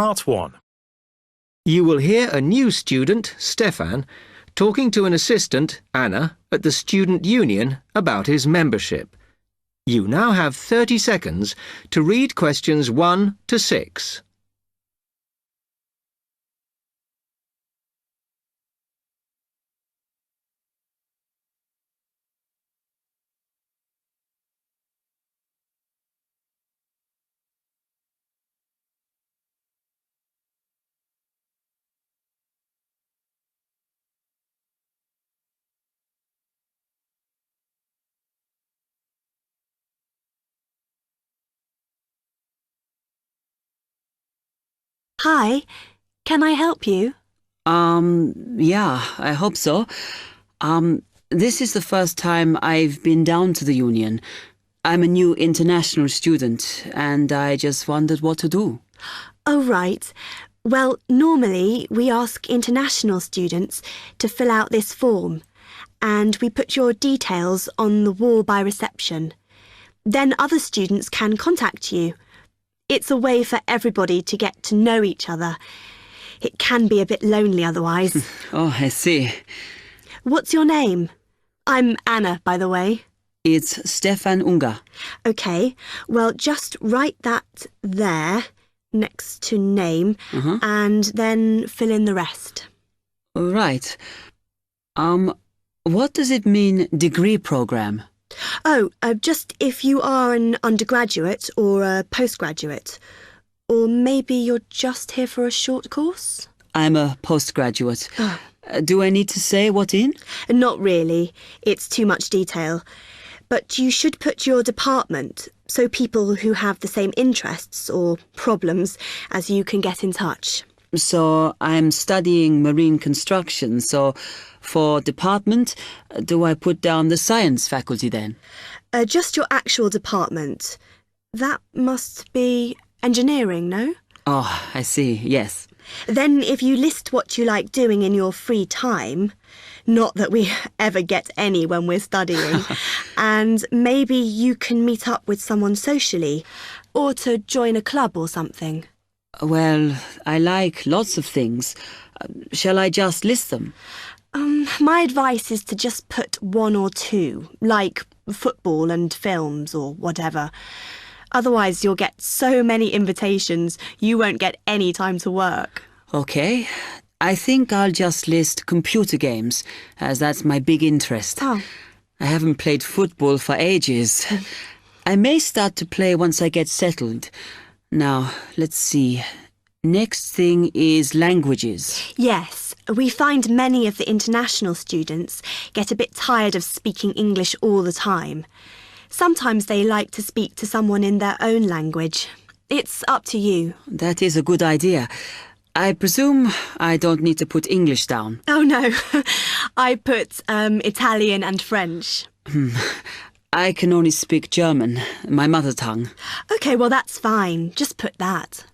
Part 1. You will hear a new student, Stefan, talking to an assistant, Anna, at the student union about his membership. You now have 30 seconds to read questions 1 to 6. Hi, can I help you? Yeah, I hope so. This is the first time I've been down to the union. I'm a new international student, and I just wondered what to do. Oh, right. Well, normally we ask international students to fill out this form, and we put your details on the wall by reception. Then other students can contact you. It's a way for everybody to get to know each other. It can be a bit lonely otherwise. Oh, I see. What's your name? I'm Anna, by the way. It's Stefan Unger. OK, well, just write that there, next to name, and then fill in the rest. Right. What does it mean, degree program? Oh, just if you are an undergraduate or a postgraduate. Or maybe you're just here for a short course? I'm a postgraduate. Do I need to say what in? Not really. It's too much detail. But you should put your department, so people who have the same interests or problems as you can get in touch. So I'm studying marine construction, so for department, do I put down the science faculty then? Just your actual department. That must be engineering, no? Oh, I see, yes. Then if you list what you like doing in your free time, not that we ever get any when we're studying, and maybe you can meet up with someone socially, or to join a club or something. Well, I like lots of things. Shall I just list them? My advice is to just put 1 or 2, like football and films or whatever. Otherwise, you'll get so many invitations, you won't get any time to work. Okay. I think I'll just list computer games, as that's my big interest. Oh. I haven't played football for ages. I may start to play once I get settled. Now, let's see. Next thing is languages. Yes, we find many of the international students get a bit tired of speaking English all the time. Sometimes they like to speak to someone in their own language. It's up to you. That is a good idea. I presume I don't need to put English down. Oh, no. I put Italian and French. I can only speak German, my mother tongue. OK, well, that's fine. Just put that.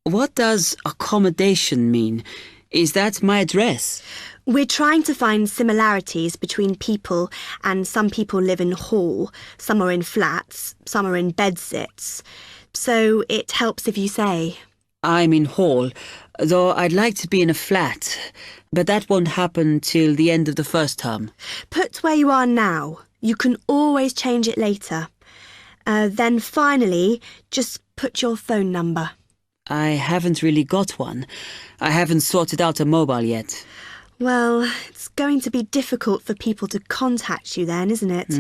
What does accommodation mean? Is that my address? We're trying to find similarities between people, and some people live in hall, some are in flats, some are in bedsits. So it helps if you say. I'm in hall, though I'd like to be in a flat, but that won't happen till the end of the first term. Put where you are now. You can always change it later. Then finally, just put your phone number. I haven't really got one. I haven't sorted out a mobile yet. Well, it's going to be difficult for people to contact you then, isn't it?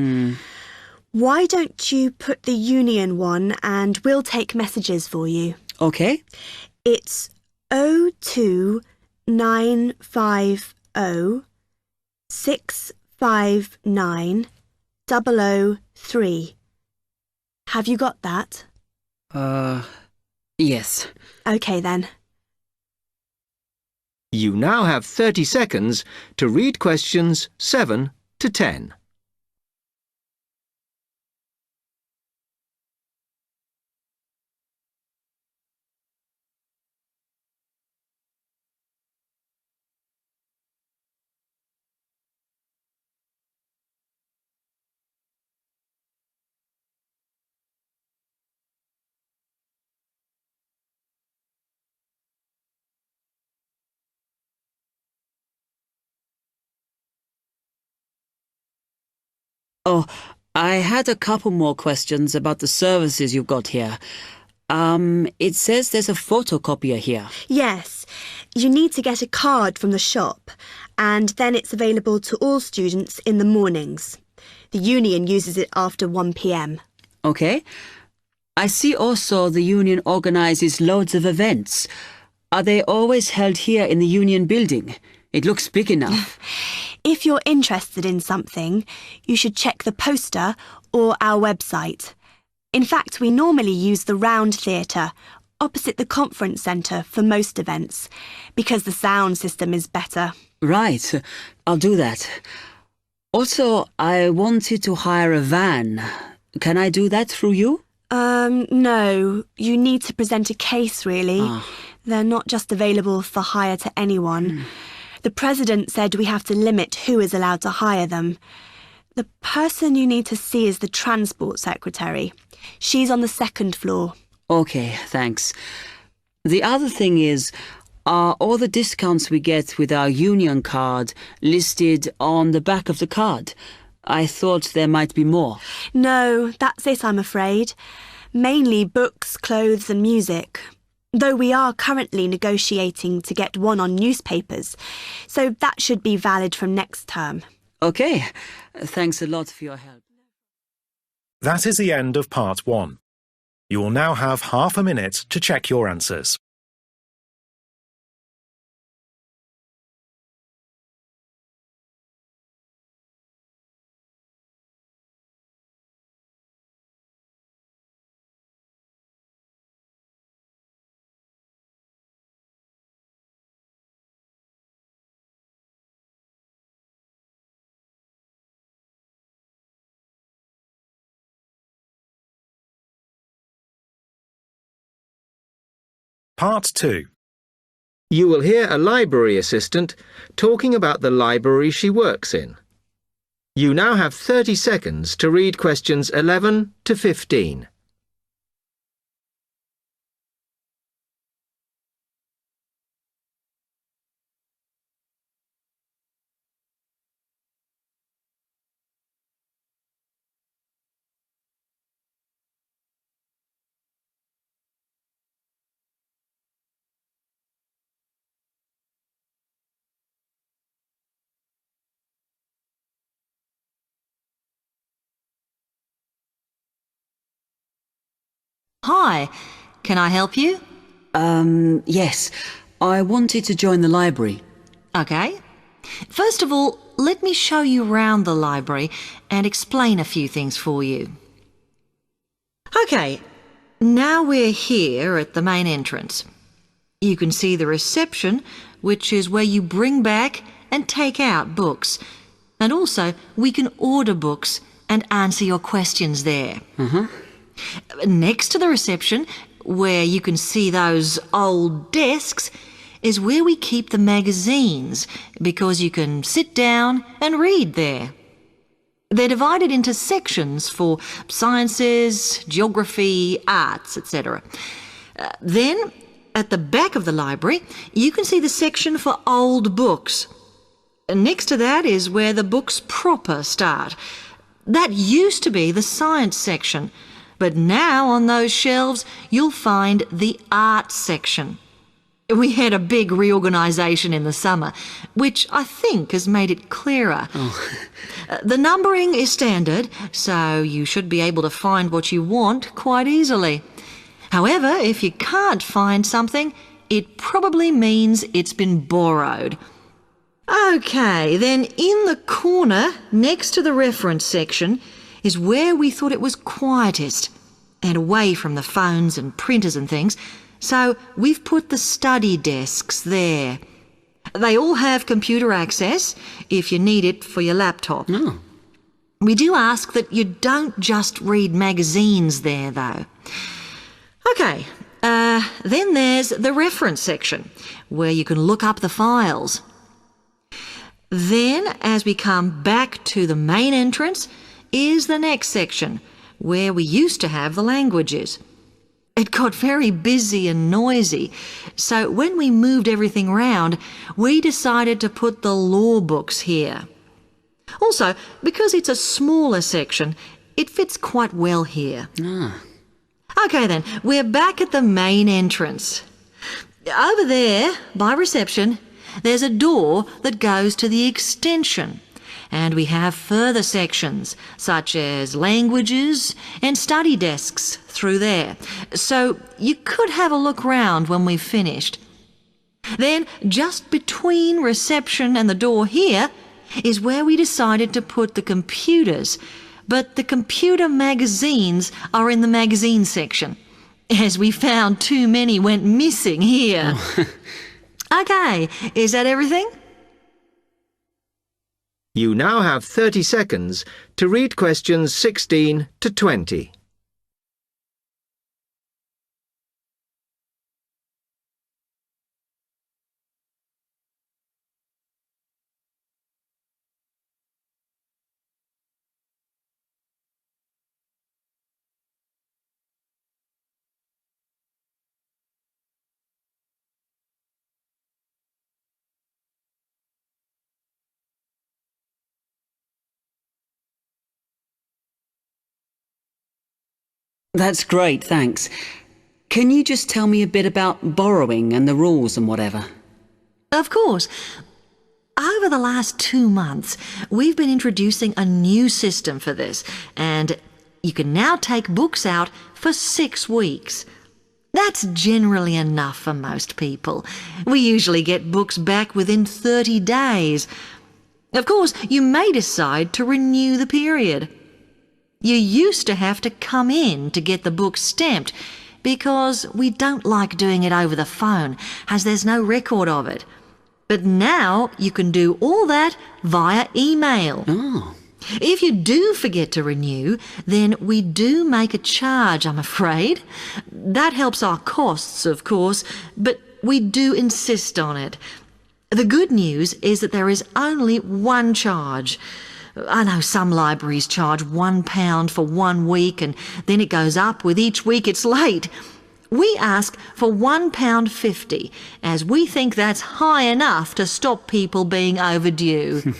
Why don't you put the union one and we'll take messages for you? Okay. It's 02950 659 003. Have you got that? Yes. OK then. You now have 30 seconds to read questions 7 to 10. Oh, I had a couple more questions about the services you've got here. It says there's a photocopier here. Yes, you need to get a card from the shop, and then it's available to all students in the mornings. The union uses it after 1 p.m. Okay. I see also the union organizes loads of events. Are they always held here in the union building? It looks big enough. If you're interested in something, you should check the poster or our website. In fact, we normally use the Round Theatre, opposite the conference centre for most events, because the sound system is better. Right, I'll do that. Also, I wanted to hire a van. Can I do that through you? No. You need to present a case, really. They're not just available for hire to anyone. The president said we have to limit who is allowed to hire them. The person you need to see is the transport secretary. She's on the 2nd floor. Okay, thanks. The other thing is, are all the discounts we get with our union card listed on the back of the card? I thought there might be more. No, that's it, I'm afraid. Mainly books, clothes and music. Though we are currently negotiating to get one on newspapers, so that should be valid from next term. Okay, thanks a lot for your help. That is the end of part 1. You will now have half a minute to check your answers. Part 2. You will hear a library assistant talking about the library she works in. You now have 30 seconds to read questions 11 to 15. Hi, can I help you? Yes. I wanted to join the library. Okay. First of all, let me show you round the library and explain a few things for you. Okay, now we're here at the main entrance. You can see the reception, which is where you bring back and take out books. And also, we can order books and answer your questions there. Next to the reception, where you can see those old desks, is where we keep the magazines, because you can sit down and read there. They're divided into sections for sciences, geography, arts, etc. Then, at the back of the library, you can see the section for old books. Next to that is where the books proper start. That used to be the science section, but now on those shelves you'll find the art section. We had a big reorganisation in the summer, which I think has made it clearer. The numbering is standard, so you should be able to find what you want quite easily. However, if you can't find something, it probably means it's been borrowed. Okay, then in the corner next to the reference section is where we thought it was quietest and away from the phones and printers and things, so we've put the study desks there. They all have computer access if you need it for your laptop. We do ask that you don't just read magazines there, though. Okay, then there's the reference section, where you can look up the files. Then, as we come back to the main entrance, is the next section, where we used to have the languages. It got very busy and noisy, so when we moved everything round, we decided to put the law books here. Also, because it's a smaller section, it fits quite well here. OK then, we're back at the main entrance. Over there, by reception, there's a door that goes to the extension. And we have further sections, such as languages and study desks through there. So you could have a look round when we've finished. Then, just between reception and the door here, is where we decided to put the computers. But the computer magazines are in the magazine section, as we found too many went missing here. OK, is that everything? You now have 30 seconds to read questions 16 to 20. That's great, thanks. Can you just tell me a bit about borrowing and the rules and whatever? Of course. Over the last 2 months, we've been introducing a new system for this, and you can now take books out for 6 weeks. That's generally enough for most people. We usually get books back within 30 days. Of course, you may decide to renew the period. You used to have to come in to get the book stamped because we don't like doing it over the phone as there's no record of it. But now you can do all that via email. If you do forget to renew, then we do make a charge, I'm afraid. That helps our costs, of course, but we do insist on it. The good news is that there is only one charge. I know some libraries charge £1 for 1 week and then it goes up with each week it's late. We ask for £1.50 as we think that's high enough to stop people being overdue.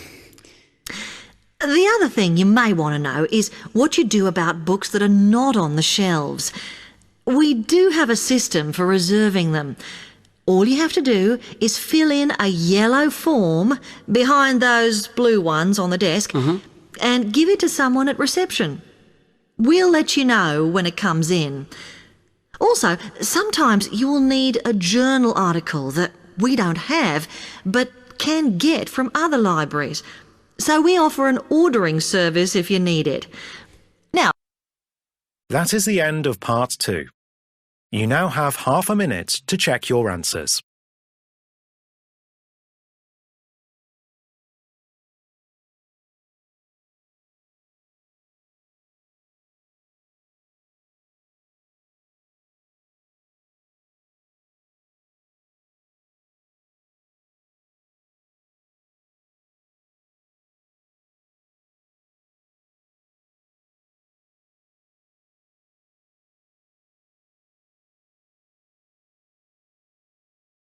The other thing you may want to know is what you do about books that are not on the shelves. We do have a system for reserving them. All you have to do is fill in a yellow form behind those blue ones on the desk and give it to someone at reception. We'll let you know when it comes in. Also, sometimes you will need a journal article that we don't have but can get from other libraries. So we offer an ordering service if you need it. Now, That is the end of part 2. You now have half a minute to check your answers.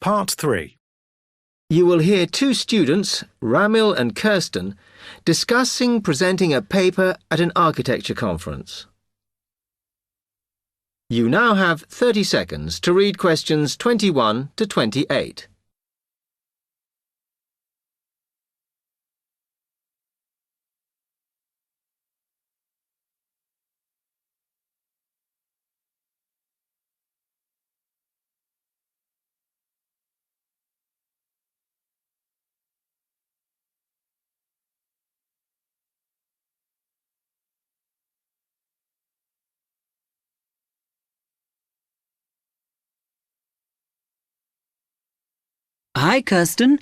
Part 3. You will hear 2 students, Ramil and Kirsten, discussing presenting a paper at an architecture conference. You now have 30 seconds to read questions 21 to 28. Hi, Kirsten.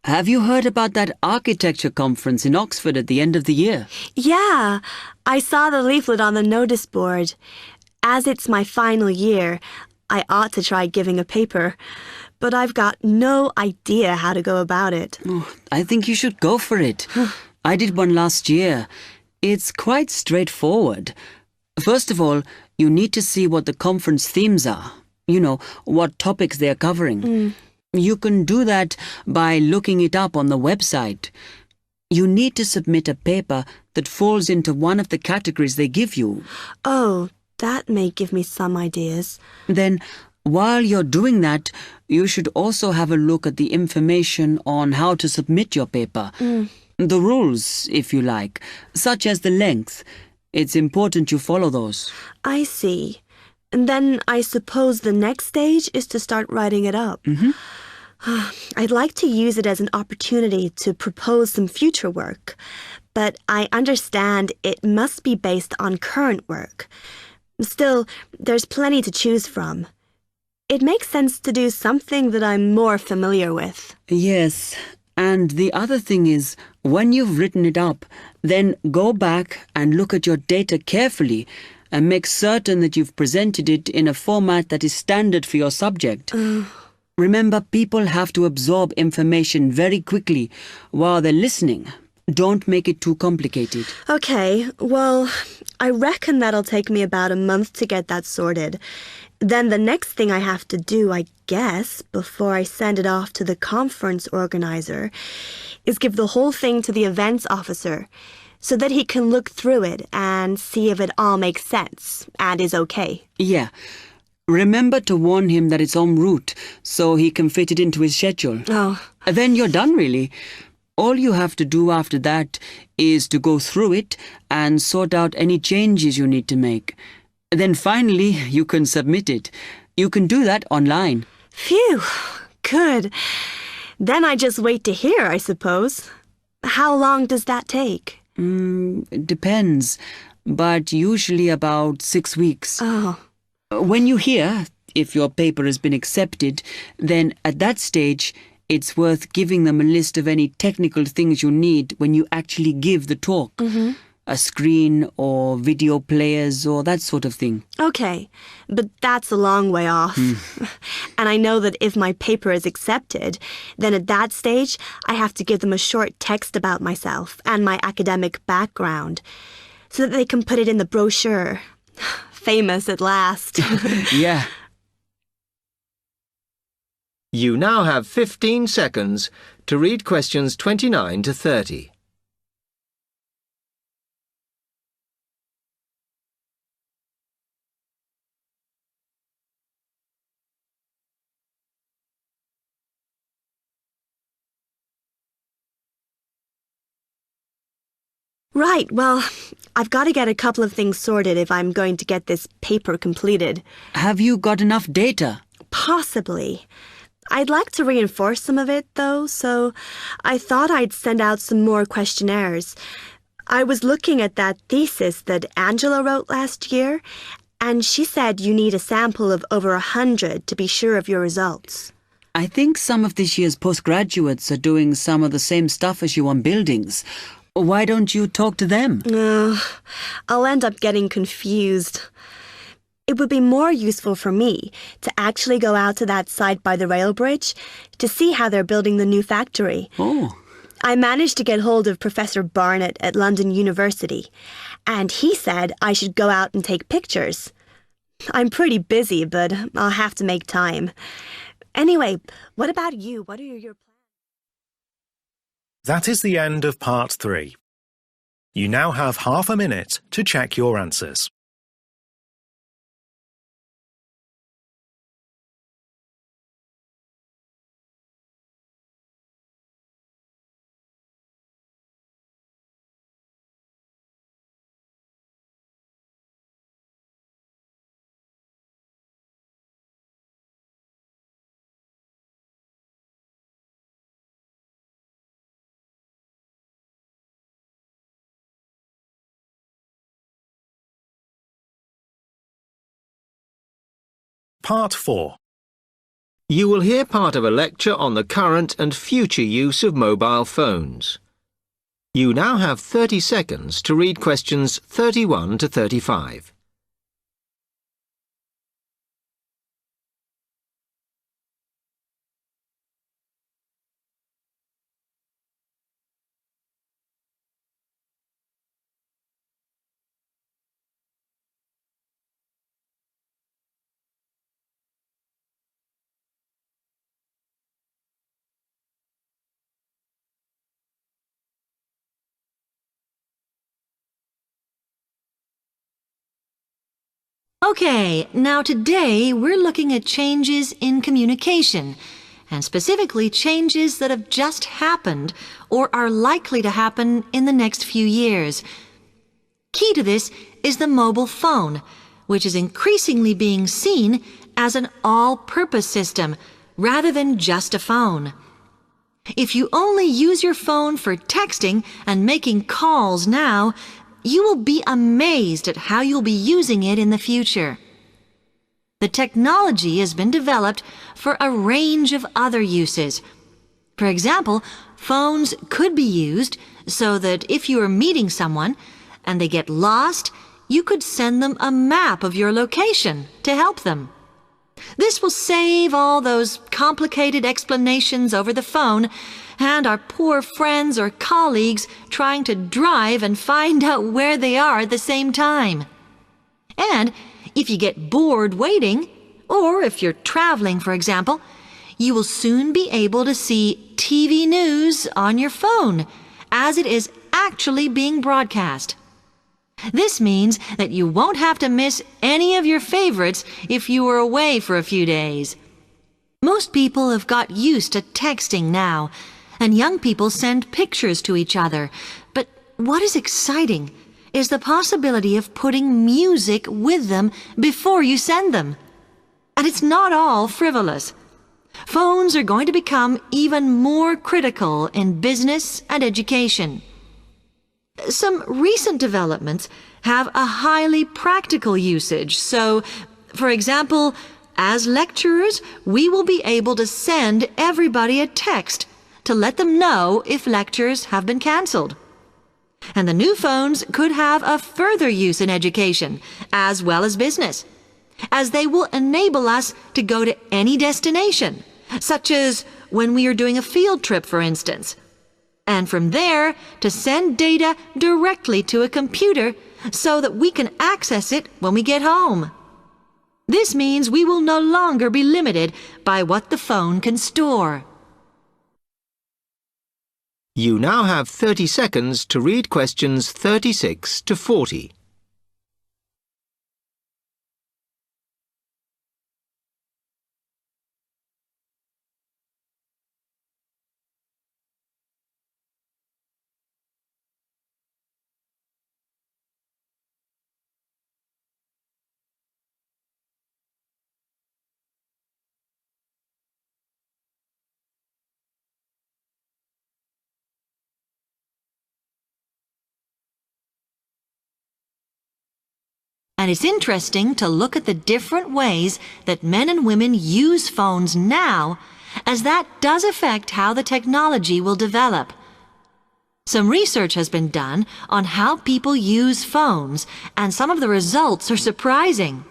Have you heard about that architecture conference in Oxford at the end of the year? Yeah, I saw the leaflet on the notice board. As it's my final year, I ought to try giving a paper, but I've got no idea how to go about it. Oh, I think you should go for it. I did one last year. It's quite straightforward. First of all, you need to see what the conference themes are. You know, what topics they are covering. You can do that by looking it up on the website. You need to submit a paper that falls into one of the categories they give you. Oh, that may give me some ideas. Then, while you're doing that, you should also have a look at the information on how to submit your paper. The rules, if you like, such as the length. It's important you follow those. I see. And then I suppose the next stage is to start writing it up. I'd like to use it as an opportunity to propose some future work, but I understand it must be based on current work. Still, there's plenty to choose from. It makes sense to do something that I'm more familiar with. Yes, and the other thing is, when you've written it up, then go back and look at your data carefully and make certain that you've presented it in a format that is standard for your subject. Remember, people have to absorb information very quickly while they're listening. Don't make it too complicated. Okay, well, I reckon that'll take me about a month to get that sorted. Then the next thing I have to do, I guess, before I send it off to the conference organizer, is give the whole thing to the events officer so that he can look through it and see if it all makes sense and is okay. Yeah. Remember to warn him that it's en route so he can fit it into his schedule. Oh. Then you're done, really. All you have to do after that is to go through it and sort out any changes you need to make. Then finally, you can submit it. You can do that online. Phew, good. Then I just wait to hear, I suppose. How long does that take? It depends, but usually about 6 weeks. Oh. When you hear if your paper has been accepted, then at that stage, it's worth giving them a list of any technical things you need when you actually give the talk. A screen or video players or that sort of thing. Okay, but that's a long way off. And I know that if my paper is accepted, then at that stage, I have to give them a short text about myself and my academic background so that they can put it in the brochure. Famous at last. Yeah. You now have 15 seconds to read questions 29 to 30. Right, well, I've got to get a couple of things sorted if I'm going to get this paper completed. Have you got enough data? Possibly. I'd like to reinforce some of it, though, so I thought I'd send out some more questionnaires. I was looking at that thesis that Angela wrote last year, and she said you need a sample of over 100 to be sure of your results. I think some of this year's postgraduates are doing some of the same stuff as you on buildings. Why don't you talk to them? I'll end up getting confused. It would be more useful for me to actually go out to that site by the rail bridge to see how they're building the new factory. Oh. I managed to get hold of Professor Barnett at London University, and he said I should go out and take pictures. I'm pretty busy, but I'll have to make time. Anyway, what about you? What are your plans? That is the end of part 3. You now have half a minute to check your answers. Part 4. You will hear part of a lecture on the current and future use of mobile phones. You now have 30 seconds to read questions 31 to 35. Okay, now today we're looking at changes in communication, and specifically changes that have just happened or are likely to happen in the next few years. Key to this is the mobile phone, which is increasingly being seen as an all-purpose system rather than just a phone. If you only use your phone for texting and making calls now, you will be amazed at how you'll be using it in the future. The technology has been developed for a range of other uses. For example, phones could be used so that if you are meeting someone and they get lost, you could send them a map of your location to help them. This will save all those complicated explanations over the phone and our poor friends or colleagues trying to drive and find out where they are at the same time. And if you get bored waiting, or if you're traveling, for example, you will soon be able to see TV news on your phone as it is actually being broadcast. This means that you won't have to miss any of your favorites if you were away for a few days. Most people have got used to texting now, and young people send pictures to each other. But what is exciting is the possibility of putting music with them before you send them. And it's not all frivolous. Phones are going to become even more critical in business and education. Some recent developments have a highly practical usage. So, for example, as lecturers, we will be able to send everybody a text to let them know if lectures have been cancelled. And the new phones could have a further use in education, as well as business, as they will enable us to go to any destination, such as when we are doing a field trip, for instance, and from there to send data directly to a computer so that we can access it when we get home. This means we will no longer be limited by what the phone can store. You now have 30 seconds to read questions 36 to 40. And it's interesting to look at the different ways that men and women use phones now, as that does affect how the technology will develop. Some research has been done on how people use phones, and some of the results are surprising.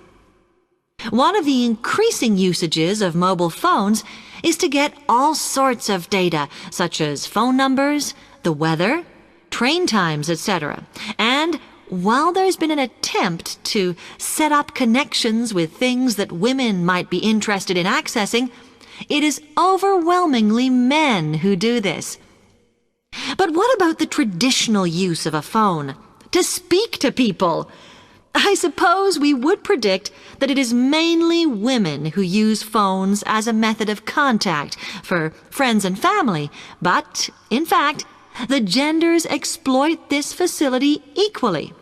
One of the increasing usages of mobile phones is to get all sorts of data, such as phone numbers, the weather, train times, etc. And while there's been an attempt to set up connections with things that women might be interested in accessing, it is overwhelmingly men who do this. But what about the traditional use of a phone? To speak to people? I suppose we would predict that it is mainly women who use phones as a method of contact for friends and family, but, in fact, the genders exploit this facility equally.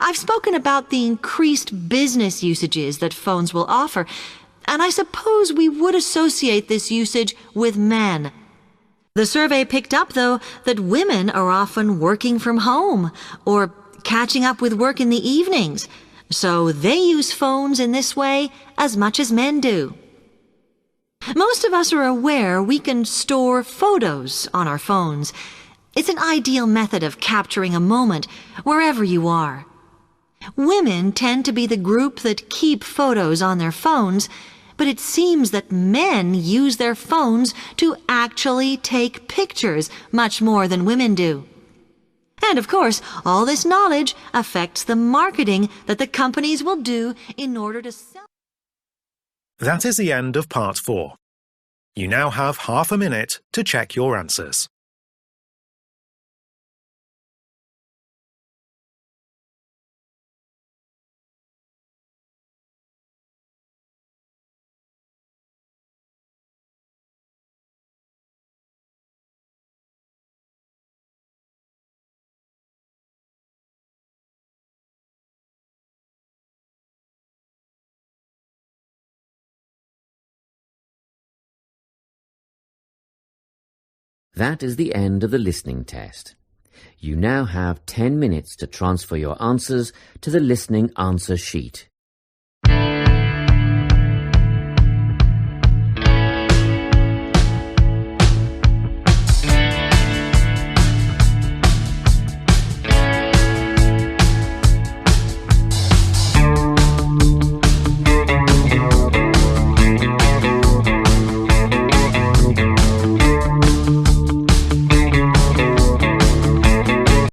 I've spoken about the increased business usages that phones will offer, and I suppose we would associate this usage with men. The survey picked up, though, that women are often working from home or catching up with work in the evenings, so they use phones in this way as much as men do. Most of us are aware we can store photos on our phones. It's an ideal method of capturing a moment wherever you are. Women tend to be the group that keep photos on their phones, but it seems that men use their phones to actually take pictures much more than women do. And of course, all this knowledge affects the marketing that the companies will do in order to sell. That is the end of part 4. You now have half a minute to check your answers. That is the end of the listening test. You now have 10 minutes to transfer your answers to the listening answer sheet.